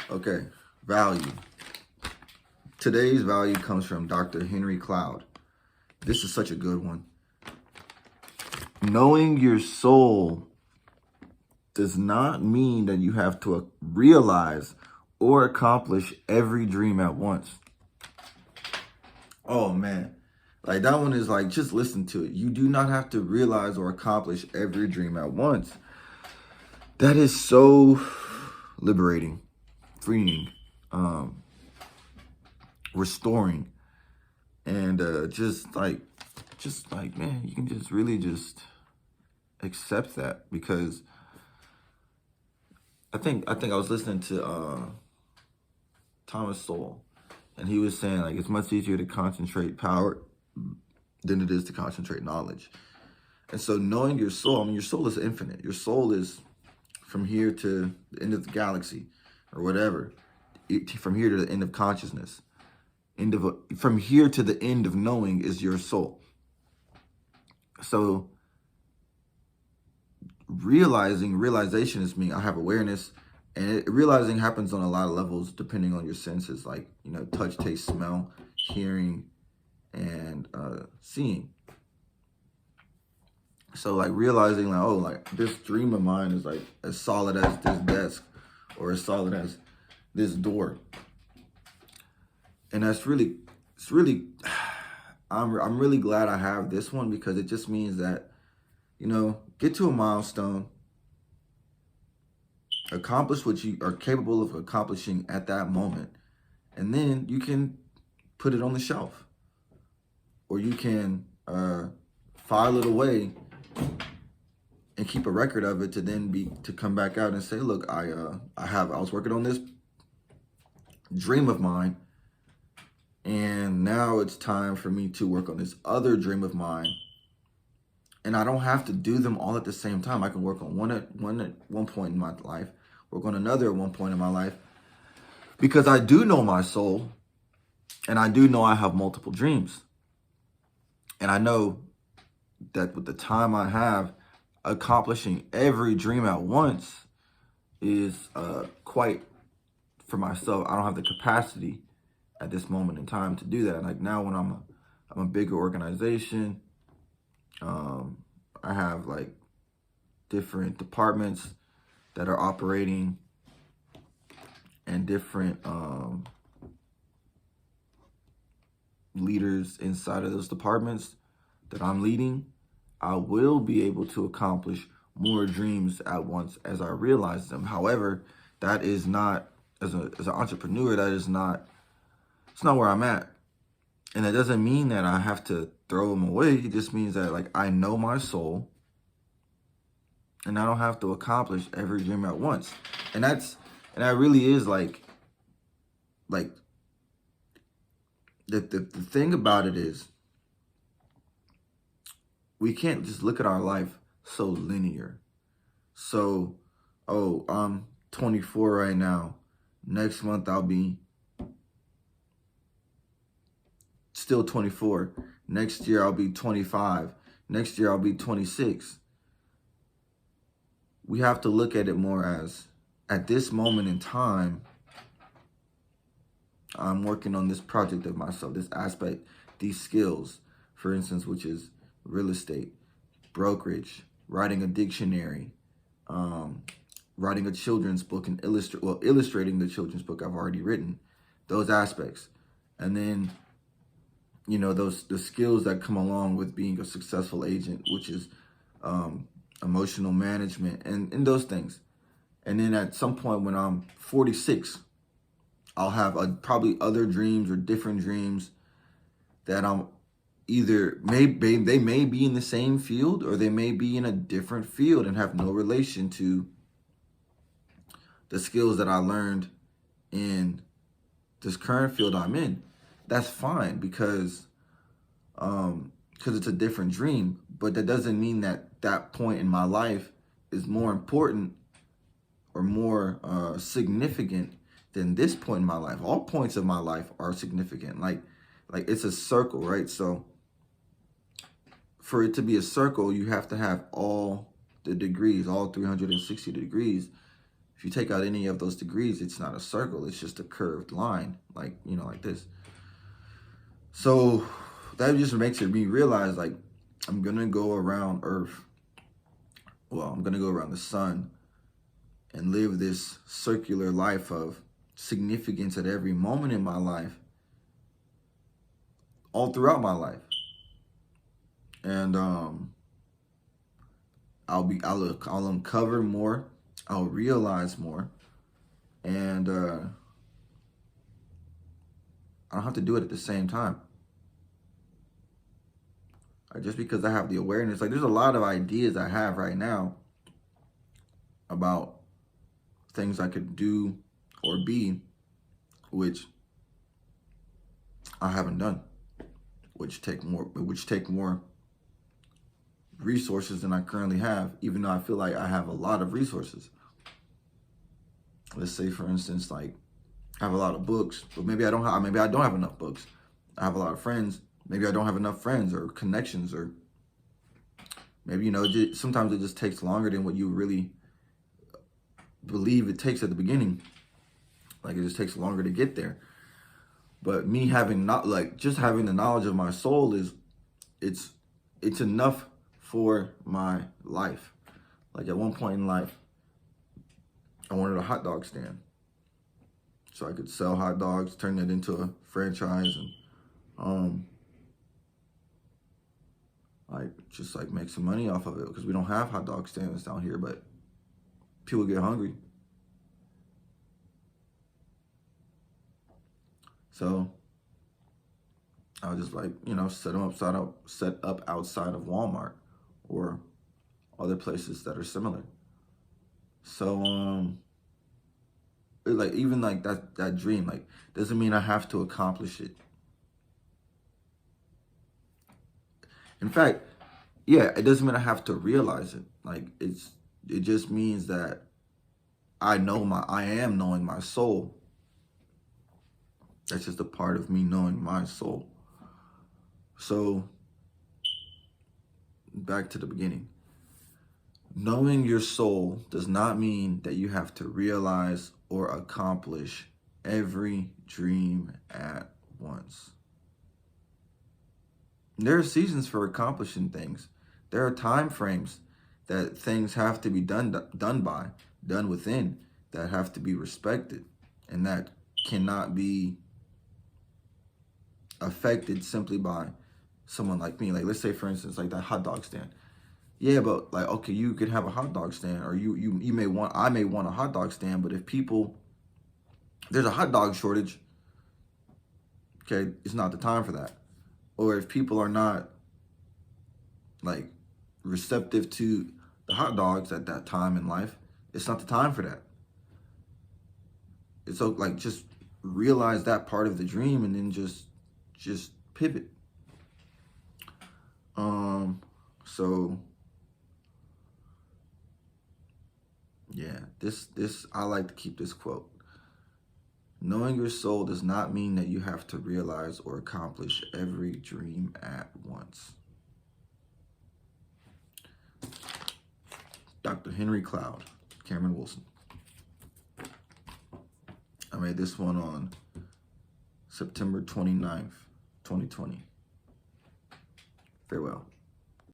Okay, value. Today's value comes from Dr. Henry Cloud. This is such a good one. Knowing your soul does not mean that you have to realize or accomplish every dream at once. Oh man, like that one is like, just listen to it. You do not have to realize or accomplish every dream at once. That is so liberating, freeing, restoring, and just like man, you can just really just accept that, because I think I was listening to Thomas Sowell, and he was saying like it's much easier to concentrate power than it is to concentrate knowledge. And so knowing your soul, I mean, your soul is infinite. Your soul is from here to the end of the galaxy or whatever, from here to the end of consciousness. From here to the end of knowing is your soul. So realization is me. I have awareness, and realizing happens on a lot of levels depending on your senses, like, touch, taste, smell, hearing, and seeing. So like realizing like, oh, like this dream of mine is like as solid as this desk or as solid as this door. And it's really, I'm really glad I have this one, because it just means that, get to a milestone, accomplish what you are capable of accomplishing at that moment, and then you can put it on the shelf, or you can file it away and keep a record of it, to then to come back out and say, look, I was working on this dream of mine, and now it's time for me to work on this other dream of mine. And I don't have to do them all at the same time. I can work on one at one point in my life, work on another at one point in my life, because I do know my soul, and I do know I have multiple dreams. And I know that with the time I have, accomplishing every dream at once is quite, for myself, I don't have the capacity at this moment in time to do that. Like now, when I'm a bigger organization, I have like different departments that are operating, and different leaders inside of those departments that I'm leading. I will be able to accomplish more dreams at once as I realize them. However, that is not, as an entrepreneur, that is not, it's not where I'm at. And that doesn't mean that I have to throw them away. It just means that like I know my soul, and I don't have to accomplish every dream at once. And that really is like the thing about it is, we can't just look at our life so linear. So, oh, I'm 24 right now. Next month I'll be still 24. Next year I'll be 25. Next year I'll be 26. We have to look at it more as, at this moment in time, I'm working on this project of myself, this aspect, these skills, for instance, which is real estate, brokerage, writing a dictionary, writing a children's book, and illustrating the children's book I've already written, those aspects. And then, the skills that come along with being a successful agent, which is emotional management, and those things. And then at some point when I'm 46, I'll have probably other dreams or different dreams that I'm either they may be in the same field, or they may be in a different field and have no relation to the skills that I learned in this current field I'm in. That's fine, because it's a different dream. But that doesn't mean that that point in my life is more important or more significant than this point in my life. All points of my life are significant. Like it's a circle, right? So for it to be a circle, you have to have all the degrees, all 360 degrees. If you take out any of those degrees, it's not a circle. It's just a curved line, like, like this. So that just makes me realize, like, I'm going to go around Earth. Well, I'm going to go around the sun and live this circular life of significance at every moment in my life, all throughout my life. And I'll uncover more, I'll realize more, and I don't have to do it at the same time. Just because I have the awareness, like, there's a lot of ideas I have right now about things I could do or be, which I haven't done, which take more resources than I currently have, even though I feel like I have a lot of resources. Let's say, for instance, like, I have a lot of books, but maybe I don't have enough books. I have a lot of friends. Maybe I don't have enough friends or connections, or maybe, sometimes it just takes longer than what you really believe it takes at the beginning. Like, it just takes longer to get there. But me having just having the knowledge of my soul it's enough for my life. Like, at one point in life, I wanted a hot dog stand, so I could sell hot dogs, turn it into a franchise, and just make some money off of it, because we don't have hot dog stands down here, but people get hungry. So I was just set up outside of Walmart or other places that are similar. So even that dream, doesn't mean I have to accomplish it. In fact, yeah, it doesn't mean I have to realize it. It just means that I am knowing my soul. That's just a part of me knowing my soul. So, back to the beginning. Knowing your soul does not mean that you have to realize or accomplish every dream at once. There are seasons for accomplishing things. There are time frames that things have to be done within, that have to be respected, and that cannot be affected simply by someone like me. Like, let's say, for instance, like that hot dog stand. Yeah, but okay, you could have a hot dog stand, or I may want a hot dog stand, but if there's a hot dog shortage, okay, it's not the time for that. Or if people are not receptive to the hot dogs at that time in life, it's not the time for that. It's so just realize that part of the dream, and then just pivot. So yeah, this I like to keep this quote. Knowing your soul does not mean that you have to realize or accomplish every dream at once. Dr. Henry Cloud, Cameron Wilson. I made this one on September 29th, 2020. Farewell.